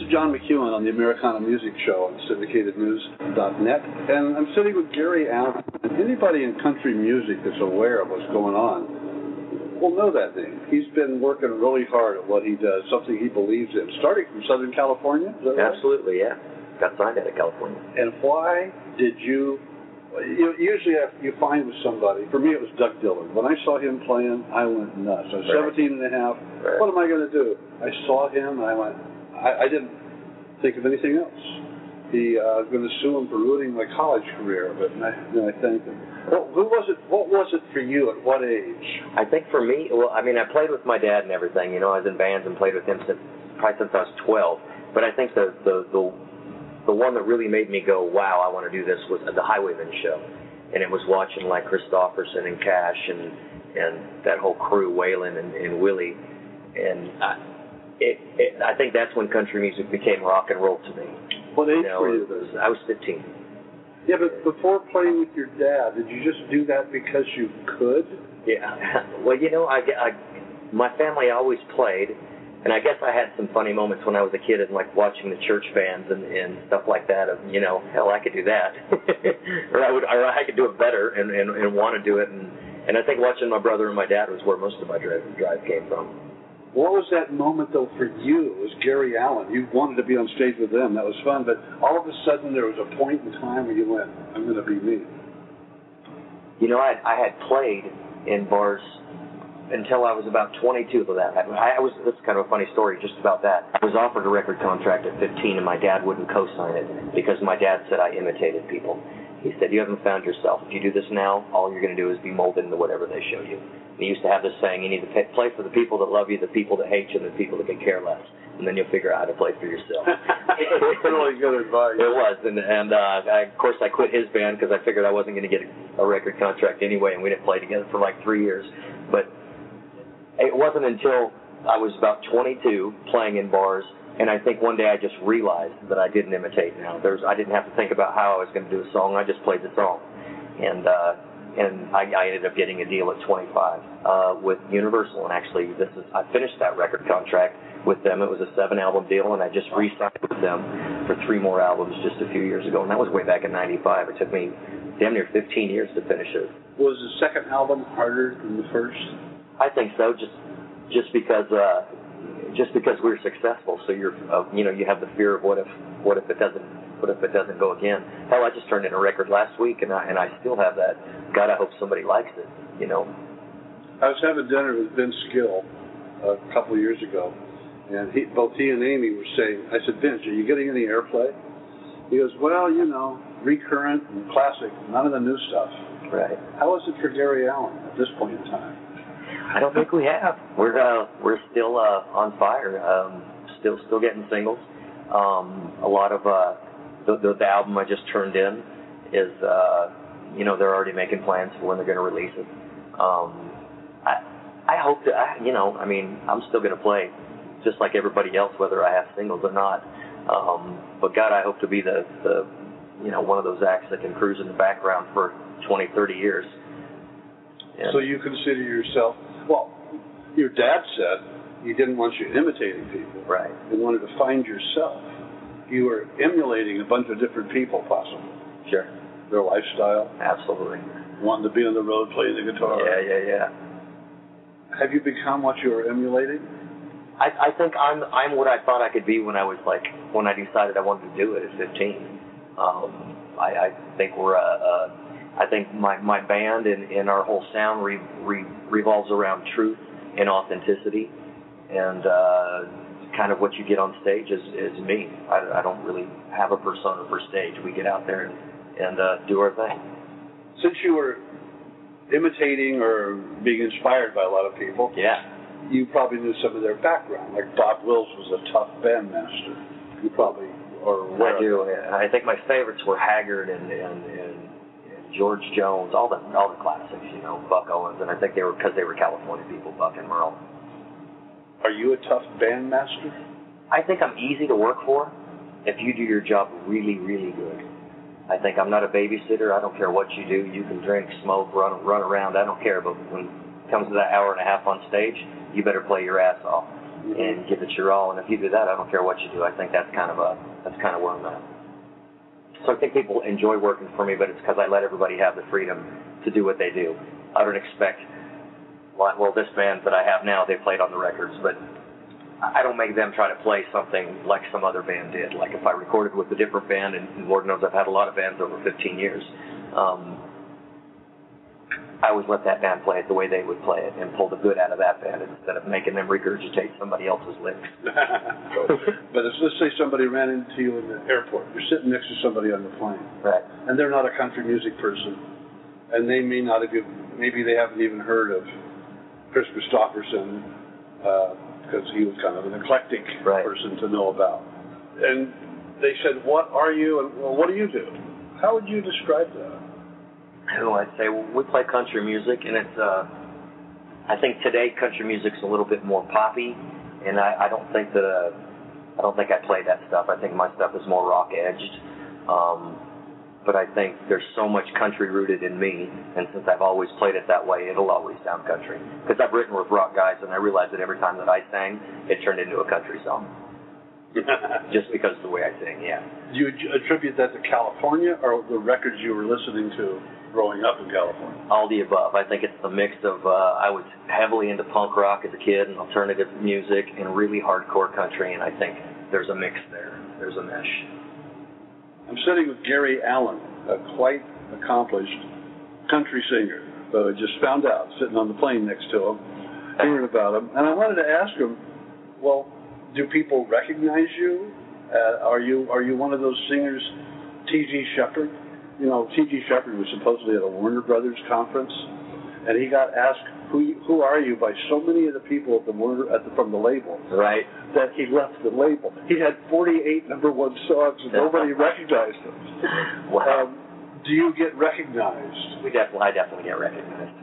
John McEuen on the Americana Music Show on syndicatednews.net, and I'm sitting with Gary Allan. And anybody in country music that's aware of what's going on will know that name. He's been working really hard at what he does, something he believes in, starting from Southern California. Is that right? Absolutely, yeah. Got signed out of California. And why did you usually you find with somebody, for me it was Doug Dillon. When I saw him playing, I went nuts. I was 17 and a half. Right. What am I going to do? I saw him and I went, I didn't think of anything else. I was going to sue him for ruining my college career, but then I thanked him. What was it for you at what age? I think for me, well, I mean, I played with my dad and everything. You know, I was in bands and played with him probably since I was 12. But I think the one that really made me go, wow, I want to do this was the Highwaymen show. And it was watching like Christopherson and Cash and that whole crew, Waylon and Willie. And I think that's when country music became rock and roll to me. What age were you? I was 15. Yeah, but before playing with your dad, did you just do that because you could? Yeah. Well, you know, my family always played, and I guess I had some funny moments when I was a kid and like watching the church bands and stuff like that. Of, you know, hell, I could do that, or I could do it better and want to do it. And I think watching my brother and my dad was where most of my drive came from. What was that moment, though, for you? It was Gary Allan. You wanted to be on stage with them. That was fun. But all of a sudden, there was a point in time where you went, I'm going to be me. You know, I had played in bars until I was about 22 of that. This is kind of a funny story just about that. I was offered a record contract at 15, and my dad wouldn't co-sign it because my dad said I imitated people. He said, you haven't found yourself. If you do this now, all you're going to do is be molded into whatever they show you. He used to have this saying, you need to play for the people that love you, the people that hate you, and the people that could care less. And then you'll figure out how to play for yourself. That's really good advice. It was. And of course, I quit his band because I figured I wasn't going to get a record contract anyway, and we didn't play together for like 3 years. But it wasn't until I was about 22 playing in bars, and I think one day I just realized that I didn't imitate now. I didn't have to think about how I was going to do a song. I just played the song. And I ended up getting a deal at 25 with Universal. And actually, I finished that record contract with them. It was a 7-album deal, and I just re-signed with them for 3 more albums just a few years ago. And that was way back in '95. It took me damn near 15 years to finish it. Was the second album harder than the first? I think so, just because we were successful. So you have the fear of what if it doesn't go again. Hell, I just turned in a record last week, and I still have that. God, I hope somebody likes it. You know. I was having dinner with Vince Gill a couple of years ago, and both he and Amy were saying, I said, Vince, are you getting any airplay? He goes, well, you know, recurrent and classic, none of the new stuff. Right. How is it for Gary Allan at this point in time? I don't think we have. We're still on fire. Still getting singles. A lot of the album I just turned in is they're already making plans for when they're going to release it. I hope to. I'm still going to play just like everybody else, whether I have singles or not. But God, I hope to be the one of those acts that can cruise in the background for 20, 30 years. And so you consider yourself, well, your dad said he didn't want you imitating people. Right. He wanted to find yourself. You were emulating a bunch of different people, possibly. Sure. Their lifestyle. Absolutely. Wanting to be on the road playing the guitar. Yeah. Have you become what you were emulating? I think I'm what I thought I could be when I decided I wanted to do it at 15. I think I think my band and our whole sound revolves around truth and authenticity, and kind of what you get on stage is me. I don't really have a persona for stage. We get out there and do our thing. Since you were imitating or being inspired by a lot of people, yeah, you probably knew some of their background. Like Bob Wills was a tough bandmaster. You probably are aware. I do. I think my favorites were Haggard and George Jones, all the classics, Buck Owens, and I think they were because they were California people, Buck and Merle. Are you a tough bandmaster? I think I'm easy to work for if you do your job really, really good. I think I'm not a babysitter. I don't care what you do. You can drink, smoke, run around. I don't care. But when it comes to that hour and a half on stage, you better play your ass off. and give it your all. And if you do that, I don't care what you do. I think that's kind of where I'm at. So I think people enjoy working for me, but it's because I let everybody have the freedom to do what they do. I don't expect, well, this band that I have now, they played on the records, but I don't make them try to play something like some other band did. Like if I recorded with a different band, and Lord knows I've had a lot of bands over 15 years, I always let that band play it the way they would play it and pull the good out of that band instead of making them regurgitate somebody else's lyrics. But let's say somebody ran into you in the airport. You're sitting next to somebody on the plane. Right. And they're not a country music person. And they may not have, maybe they haven't even heard of Chris Christopherson, because he was kind of an eclectic person to know about. And they said, what are you, and well, what do you do? How would you describe that? I'd say we play country music, and it's, I think today country music's a little bit more poppy, and I don't think I play that stuff. I think my stuff is more rock-edged. But I think there's so much country rooted in me, and since I've always played it that way, it'll always sound country. Because I've written with rock guys, and I realized that every time that I sang, it turned into a country song. Just because of the way I sing, yeah. Do you attribute that to California, or the records you were listening to growing up in California? All the above. I think it's the mix of, I was heavily into punk rock as a kid and alternative music and really hardcore country, and I think there's a mix there. There's a mesh. I'm sitting with Gary Allan, a quite accomplished country singer, but I just found out, sitting on the plane next to him, hearing about him, and I wanted to ask him, well, do people recognize you? Are you one of those singers, T.G. Shepherd? You know, T.G. Shepherd was supposedly at a Warner Brothers conference, and he got asked, "Who are you?" by so many of the people at from the label, right? That he left the label. He had 48 #1 songs, and nobody recognized him. Wow. Do you get recognized? I definitely get recognized,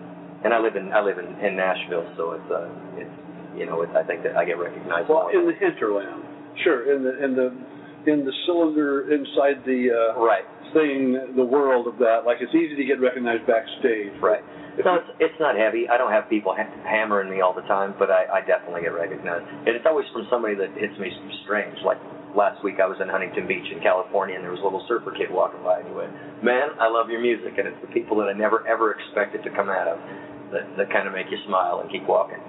and I live in Nashville, so I think that I get recognized. Well, in the hinterland, sure, in the cylinder inside the thing, the world of that. Like, it's easy to get recognized backstage. Right. So it's not heavy. I don't have people hammering me all the time, but I definitely get recognized. And it's always from somebody that hits me strange. Like last week I was in Huntington Beach in California, and there was a little surfer kid walking by, and he went, "Man, I love your music." And it's the people that I never ever expected to come out of that kind of make you smile and keep walking.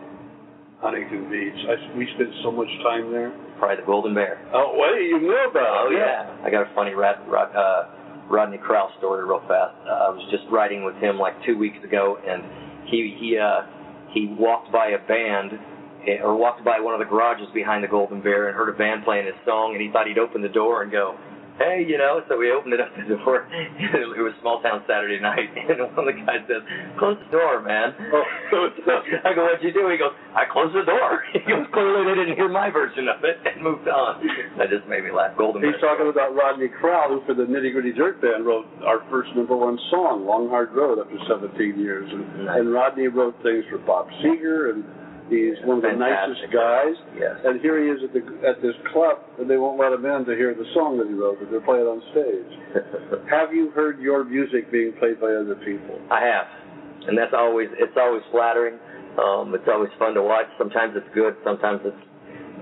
Huntington Beach. We spent so much time there. Probably the Golden Bear. Oh, wait, you know about it. Oh, yeah. I got a funny Rodney Crowell story real fast. I was just riding with him like 2 weeks ago, and he walked by a band, or walked by one of the garages behind the Golden Bear and heard a band playing his song, and he thought he'd open the door and go, "Hey, so we opened it up the door." It was Small Town Saturday Night, and one of the guys says, "Close the door, man." Oh. I go, "What'd you do?" He goes, "I closed the door." He goes, "Clearly they didn't hear my version of it," and moved on. That just made me laugh. Golden Bear. He's talking about Rodney Crowell, who for the Nitty Gritty Dirt Band wrote our first #1 song, Long Hard Road, after 17 years. And Rodney wrote things for Bob Seger, and he's one of the nicest guys. Yes. And here he is at this club, and they won't let him in to hear the song that he wrote, but they're playing it on stage. Have you heard your music being played by other people? I have, and it's always flattering. It's always fun to watch. Sometimes it's good, sometimes it's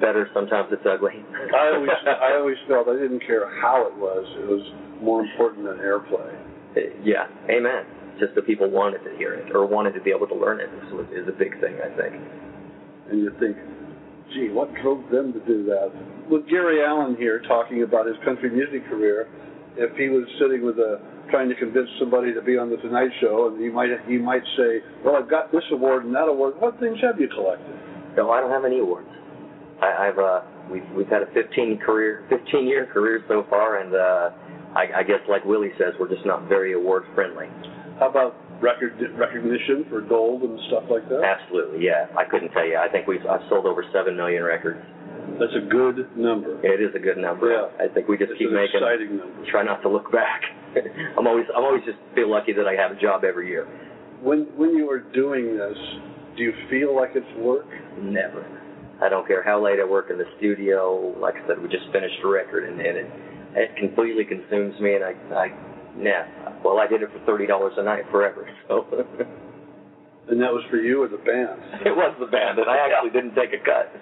better, sometimes it's ugly. I always felt I didn't care how it was more important than airplay. Yeah, amen. Just the people wanted to hear it, or wanted to be able to learn it, is a big thing, I think. And you think, gee, what drove them to do that? With Gary Allan here talking about his country music career, if he was sitting with trying to convince somebody to be on the Tonight Show, and he might say, "Well, I've got this award and that award. What things have you collected?" No, I don't have any awards. We've had a 15-year career so far, and I guess like Willie says, we're just not very award friendly. How about recognition for gold and stuff like that? Absolutely, yeah. I couldn't tell you. I think I've sold over 7 million records. That's a good number. It is a good number. Yeah. I think we just keep making. Exciting number. Try not to look back. I'm always just feel lucky that I have a job every year. When you are doing this, do you feel like it's work? Never. I don't care how late I work in the studio. Like I said, we just finished a record, and it completely consumes me, and I did it for $30 a night forever. So And that was for you or the band? It was the band, and I actually didn't take a cut.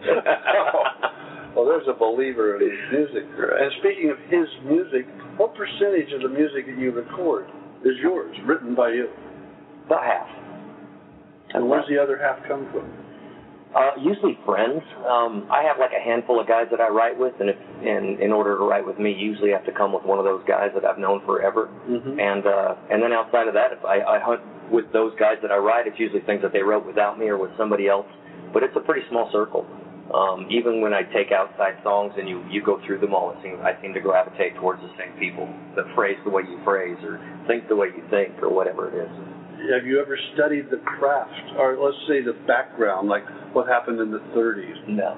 Well, there's a believer in his music. Right. And speaking of his music, what percentage of the music that you record is yours, written by you? About half. And where's the other half come from? Usually friends. I have like a handful of guys that I write with, and in order to write with me, you usually have to come with one of those guys that I've known forever. Mm-hmm. And then outside of that, if I hunt with those guys that I write, it's usually things that they wrote without me or with somebody else. But it's a pretty small circle. Even when I take outside songs and you go through them all, I seem to gravitate towards the same people that phrase the way you phrase or think the way you think or whatever it is. Have you ever studied the craft, or let's say the background, like what happened in the 30s? No.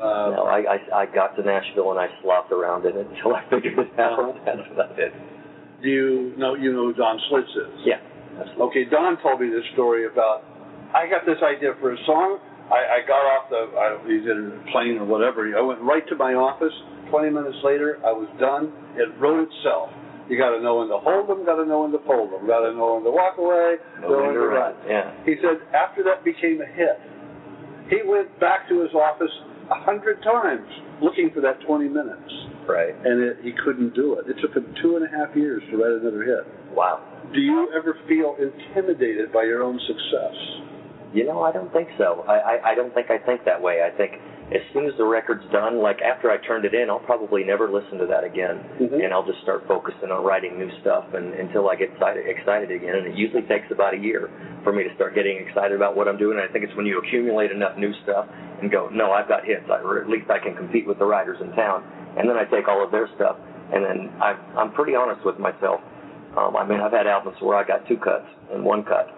No, I got to Nashville and I slopped around in it until I figured it out. That's what I did. Do you know who Don Slitz is? Yeah, absolutely. Okay, Don told me this story about, I got this idea for a song. I got off he's in a plane or whatever. I went right to my office. 20 minutes later, I was done. It wrote itself. You got to know when to hold them, got to know when to fold them, got to know when to walk away, know when to run. Yeah. He said after that became a hit, he went back to his office 100 times looking for that 20 minutes. Right. And he couldn't do it. It took him 2.5 years to write another hit. Wow. Do you ever feel intimidated by your own success? You know, I don't think so. I don't think I think that way. I think as soon as the record's done, like after I turned it in, I'll probably never listen to that again. Mm-hmm. And I'll just start focusing on writing new stuff until I get excited again. And it usually takes about a year for me to start getting excited about what I'm doing. And I think it's when you accumulate enough new stuff and go, no, I've got hits, or at least I can compete with the writers in town. And then I take all of their stuff. And then I'm pretty honest with myself. I mean, I've had albums where I got 2 cuts and 1 cut.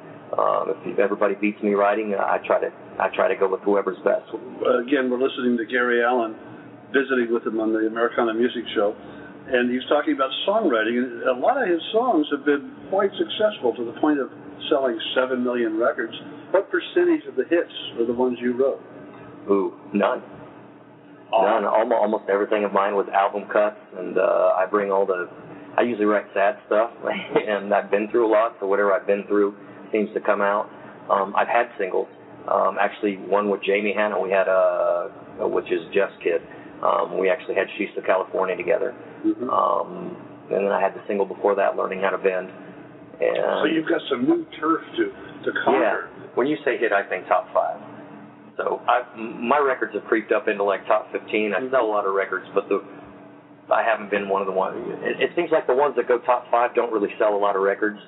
If everybody beats me writing, I try to go with whoever's best. Again, we're listening to Gary Allan, visiting with him on the Americana Music Show, and he's talking about songwriting. And a lot of his songs have been quite successful to the point of selling 7 million records. What percentage of the hits are the ones you wrote? Ooh, none. None. Almost everything of mine was album cuts, and I usually write sad stuff, and I've been through a lot, so whatever I've been through seems to come out. I've had singles. Actually, one with Jamie Hanna, we had which is Jeff's kid. We actually had She's to California together. Mm-hmm. And then I had the single before that, Learning How to Bend. And so you've got some new turf to conquer. Yeah. When you say hit, I think top 5. So my records have creeped up into like top 15. I sell a lot of records, but I haven't been one of the ones. It seems like the ones that go top 5 don't really sell a lot of records.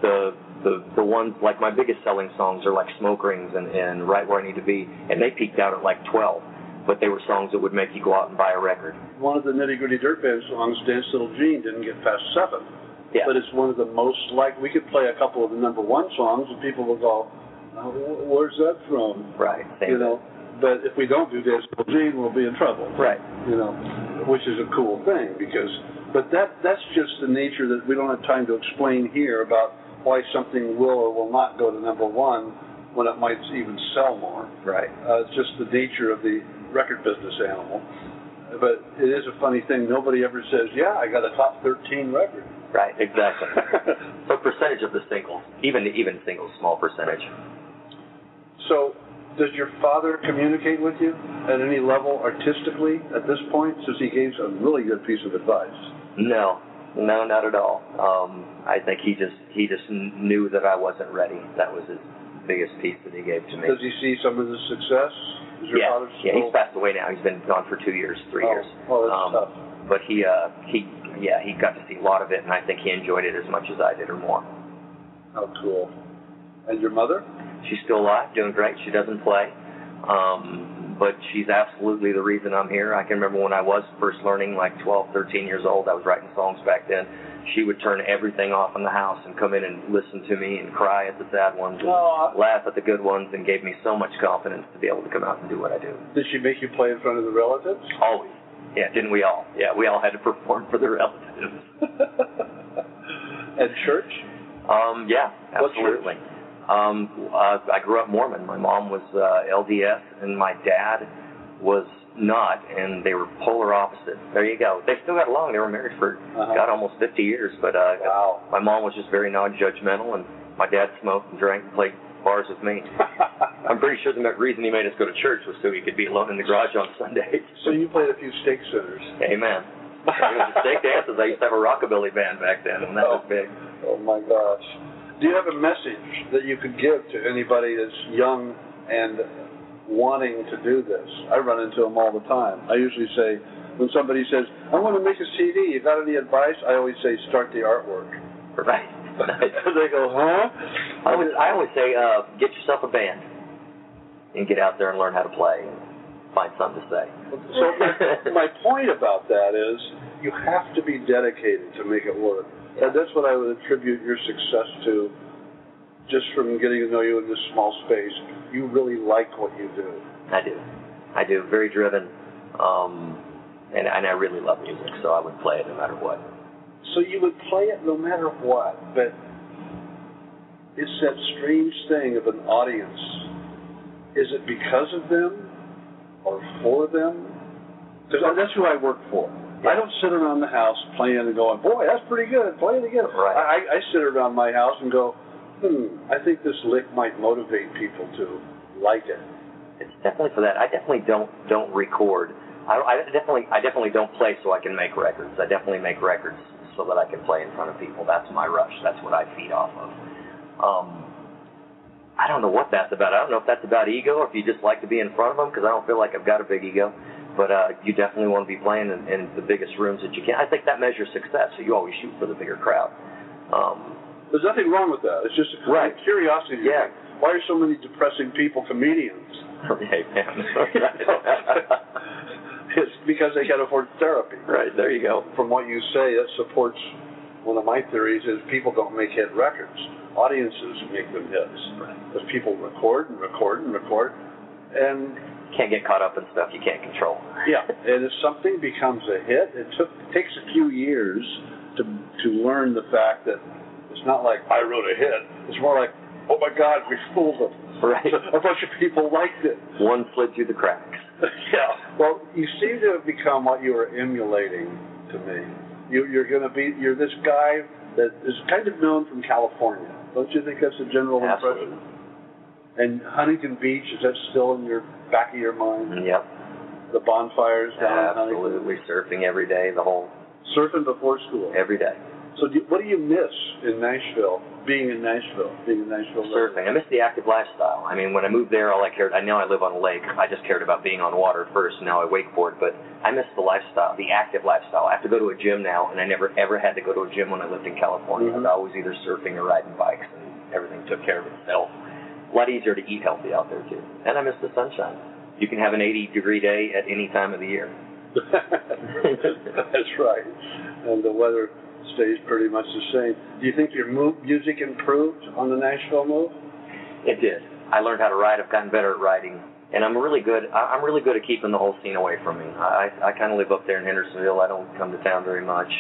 The ones, like my biggest selling songs are like Smoke Rings and Right Where I Need to Be, and they peaked out at like 12, but they were songs that would make you go out and buy a record. One of the Nitty Gritty Dirt Band songs, Dance Little Jean, didn't get past 7. Yeah. But it's one of the most we could play a couple of the number 1 songs and people will go, where's that from? Right. You know, but if we don't do Dance Little Jean, we'll be in trouble. Right. You know, which is a cool thing but that's just the nature that we don't have time to explain here about why something will or will not go to number 1 when it might even sell more. Right. It's just the nature of the record business animal. But it is a funny thing. Nobody ever says, yeah, I got a top 13 record. Right, exactly. So percentage of the singles, even singles, small percentage. So does your father communicate with you at any level artistically at this point, since he gave a really good piece of advice? No, not at all. I think he just knew that I wasn't ready. That was his biggest piece that he gave to me. Does he see some of the success? Is your father still... Yeah, he's passed away now. He's been gone for 2 years, 3 years. Oh, that's tough. But he got to see a lot of it, and I think he enjoyed it as much as I did or more. Oh, cool. And your mother? She's still alive, doing great. She doesn't play. But she's absolutely the reason I'm here. I can remember when I was first learning, like 12, 13 years old, I was writing songs back then. She would turn everything off in the house and come in and listen to me and cry at the sad ones and laugh at the good ones, and gave me so much confidence to be able to come out and do what I do. Did she make you play in front of the relatives? Always. Yeah, didn't we all? Yeah, we all had to perform for the relatives. At church? Yeah, absolutely. I grew up Mormon. My mom was LDS, and my dad was not, and they were polar opposite. There you go. They still got along. They were married for, almost 50 years, but wow. My mom was just very non-judgmental, and my dad smoked and drank and played bars with me. I'm pretty sure the reason he made us go to church was so he could be alone in the garage on Sundays. So you played a few stake centers. Amen. It was the stake dances. I used to have a rockabilly band back then, and that was big. Oh, my gosh. Do you have a message that you could give to anybody that's young and wanting to do this? I run into them all the time. I usually say, when somebody says, I want to make a CD, you got any advice? I always say, start the artwork. Right. They go, huh? I always say, get yourself a band and get out there and learn how to play and find something to say. So my point about that is you have to be dedicated to make it work. And that's what I would attribute your success to, just from getting to know you in this small space. You really like what you do. I do. Very driven. And I really love music, so I would play it no matter what. So you would play it no matter what, but it's that strange thing of an audience. Is it because of them or for them? Because that's who I work for. Yeah. I don't sit around the house playing and going, boy, that's pretty good, play it again. Right. I sit around my house and go, I think this lick might motivate people to like it. It's definitely for that. I definitely don't record. I definitely don't play so I can make records. I definitely make records so that I can play in front of people. That's my rush. That's what I feed off of. I don't know what that's about. I don't know if that's about ego or if you just like to be in front of them, because I don't feel like I've got a big ego. But you definitely want to be playing in the biggest rooms that you can. I think that measures success, so you always shoot for the bigger crowd. There's nothing wrong with that. It's just a curiosity. Yeah. Why are so many depressing people comedians? Hey, man. It's because they can't afford therapy. Right, there you go. From what you say, that supports one of my theories is people don't make hit records. Audiences make them hits. Right. Because people record and record and record. And can't get caught up in stuff you can't control. Yeah, and if something becomes a hit, it takes a few years to learn the fact that it's not like I wrote a hit. It's more like, oh my God, we fooled them. Right. A bunch of people liked it. One slid through the cracks. Yeah. Well, you seem to have become what you were emulating to me. You're this guy that is kind of known from California. Don't you think that's a general impression? And Huntington Beach, is that still in your back of your mind? Yep. The bonfires down in Huntington? Absolutely. Surfing every day, the whole... Surfing before school? Every day. So what do you miss in Nashville, being in Nashville? Surfing. I miss the active lifestyle. I mean, when I moved there, all I cared... I know I live on a lake. I just cared about being on water first, and now I wakeboard. But I miss the lifestyle, the active lifestyle. I have to go to a gym now, and I never, ever had to go to a gym when I lived in California. Mm-hmm. I was always either surfing or riding bikes, and everything took care of itself. A lot easier to eat healthy out there, too. And I miss the sunshine. You can have an 80-degree day at any time of the year. That's right. And the weather stays pretty much the same. Do you think your music improved on the Nashville move? It did. I learned how to write. I've gotten better at writing. And I'm really good at keeping the whole scene away from me. I kind of live up there in Hendersonville. I don't come to town very much.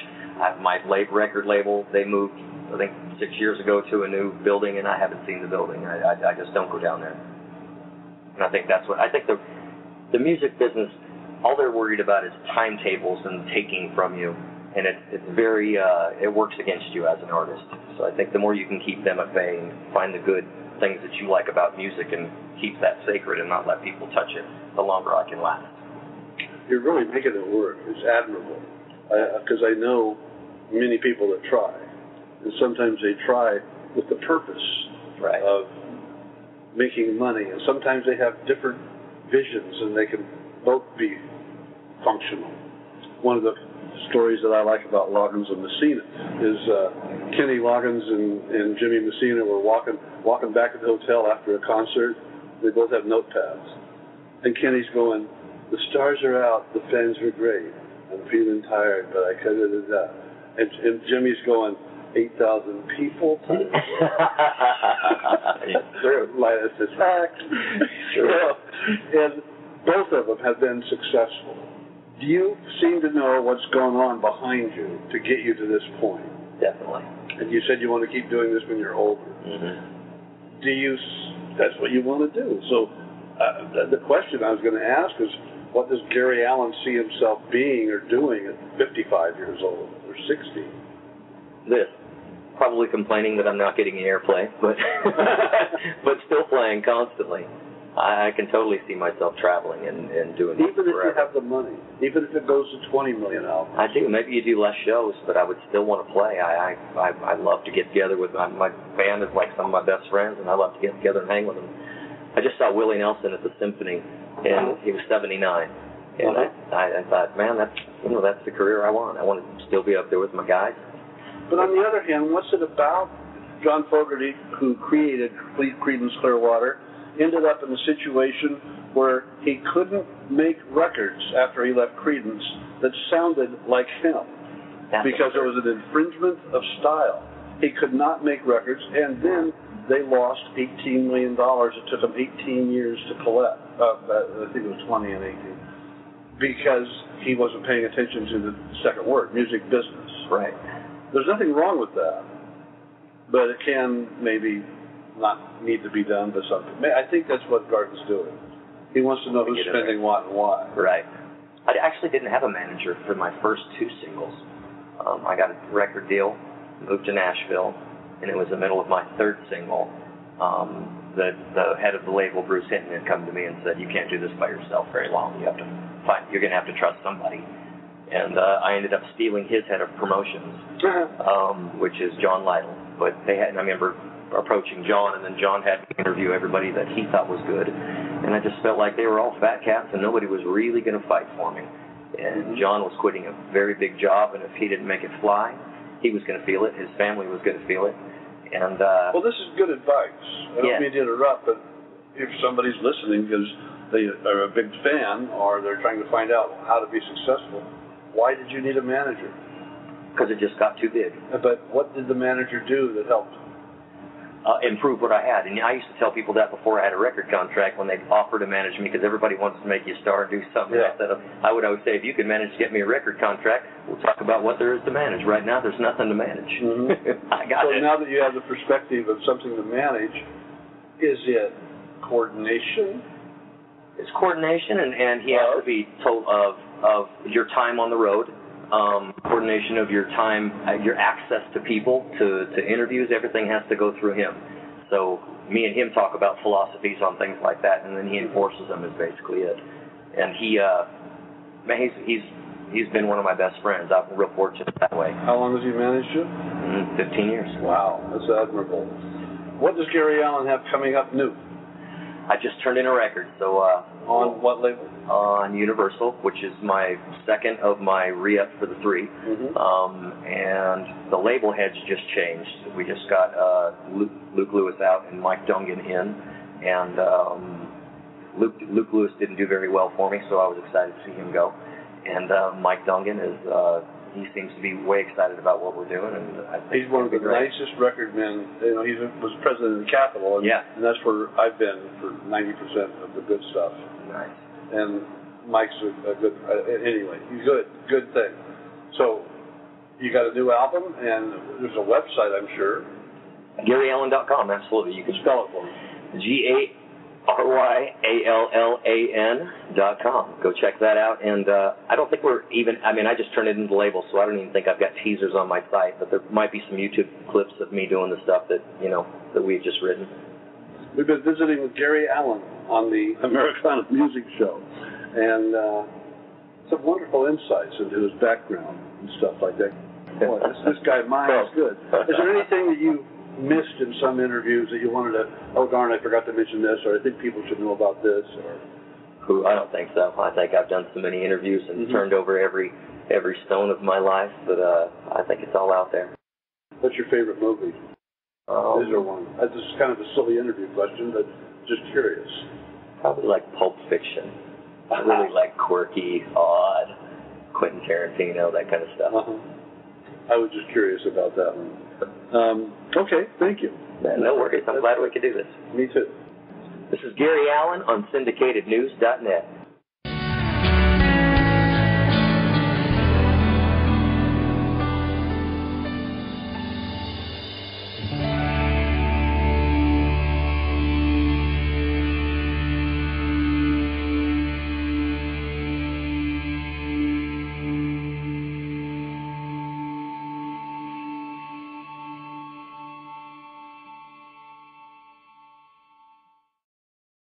My record label, they moved, I think, 6 years ago to a new building, and I haven't seen the building. I just don't go down there. And I think that's what, I think the music business, all they're worried about is timetables and taking from you. And it's very, it works against you as an artist. So I think the more you can keep them at bay and find the good things that you like about music and keep that sacred and not let people touch it, the longer I can last. You're really making it work. It's admirable. Because I know many people that try. And sometimes they try with the purpose of making money. And sometimes they have different visions and they can both be functional. One of the stories that I like about Loggins and Messina is Kenny Loggins and Jimmy Messina were walking back to the hotel after a concert. They both have notepads. And Kenny's going, the stars are out, the fans are great. I'm feeling tired, but I cut it as that. And Jimmy's going, 8,000 people. It's true. Minus the fact. True. And both of them have been successful. Do you seem to know what's going on behind you to get you to this point? Definitely. And you said you want to keep doing this when you're older. Mm-hmm. That's what you want to do. So the question I was going to ask is, what does Gary Allan see himself being or doing at 55 years old or 60? This. probably complaining that I'm not getting the airplay, but but still playing constantly. I can totally see myself traveling and doing this Even if forever. you have the money, even if it goes to 20 million albums. I do. Maybe you do less shows, but I would still want to play. I love to get together with my band is like some of my best friends, and I love to get together and hang with them. I just saw Willie Nelson at the Symphony, and he was 79, and I thought, man, that's the career I want. I want to still be up there with my guys. But on the other hand, what's it about? John Fogerty, who created Creedence Clearwater, ended up in a situation where he couldn't make records after he left Creedence that sounded like him because it was an infringement of style. He could not make records, and then they lost $18 million. It took them 18 years to collect. I think it was 20 and 18, because he wasn't paying attention to the second word, music business. Right. There's nothing wrong with that, but it can maybe not need to be done by something. I think that's what Garden's doing. He wants to know who's spending what and why. Right. I actually didn't have a manager for my first 2 singles. I got a record deal, moved to Nashville, and it was the middle of my 3rd single. The head of the label, Bruce Hinton, had come to me and said, "You can't do this by yourself very long. You're going to have to trust somebody." And I ended up stealing his head of promotions, which is John Lytle. But I remember approaching John, and then John had to interview everybody that he thought was good, and I just felt like they were all fat cats and nobody was really going to fight for me. And John was quitting a very big job, and if he didn't make it fly, he was going to feel it, his family was going to feel it. And well, this is good advice. I don't mean to interrupt, but if somebody's listening because they are a big fan or they're trying to find out how to be successful, why did you need a manager? Because it just got too big. But what did the manager do that helped? Improve what I had. And I used to tell people that before I had a record contract when they offered to manage me, because everybody wants to make you a star and do something. Yeah. I would always say, if you could manage to get me a record contract, we'll talk about what there is to manage. Right now, there's nothing to manage. Mm-hmm. I got it. So now that you have the perspective of something to manage, is it coordination? It's coordination, and he has to be told of your time on the road. Coordination of your time, your access to people, to interviews, everything has to go through him. So me and him talk about philosophies on things like that, and then he enforces them is basically it. And he's been one of my best friends. I'm real fortunate that way. How long has he managed you? 15 years. Wow, that's admirable. What does Gary Allan have coming up new? I just turned in a record, so on what label? On Universal, which is my second of my re-up for the 3. And the label heads just changed. We just got Luke Lewis out and Mike Dungan in, and Luke Lewis didn't do very well for me, so I was excited to see him go. And Mike Dungan is he seems to be way excited about what we're doing, and I think he's one of the nicest record men. You know, he was president of the Capitol, and, and that's where I've been for 90% of the good stuff. Nice. And Mike's a good. Anyway, he's good thing. So you got a new album, and there's a website, I'm sure. GaryAllan.com, absolutely. You can spell it for me. GaryAllan.com. Go check that out. And I don't think we're even, I mean, I just turned it into the label, so I don't even think I've got teasers on my site, but there might be some YouTube clips of me doing the stuff that, you know, that we've just written. We've been visiting with Gary Allan on the Americana Music Show, and some wonderful insights into his background and stuff like that. Boy, this guy, mine is good. Is there anything that you missed in some interviews that you wanted to, oh darn, I forgot to mention this, or I think people should know about this, or? I don't think so. I think I've done so many interviews and turned over every stone of my life, but I think it's all out there. What's your favorite movie? Is there one? This is kind of a silly interview question, but just curious. Probably like Pulp Fiction. I really like quirky, odd, Quentin Tarantino, that kind of stuff. I was just curious about that one. Okay, thank you. No worries. I'm glad we could do this. Me too. This is Gary Allan on syndicatednews.net.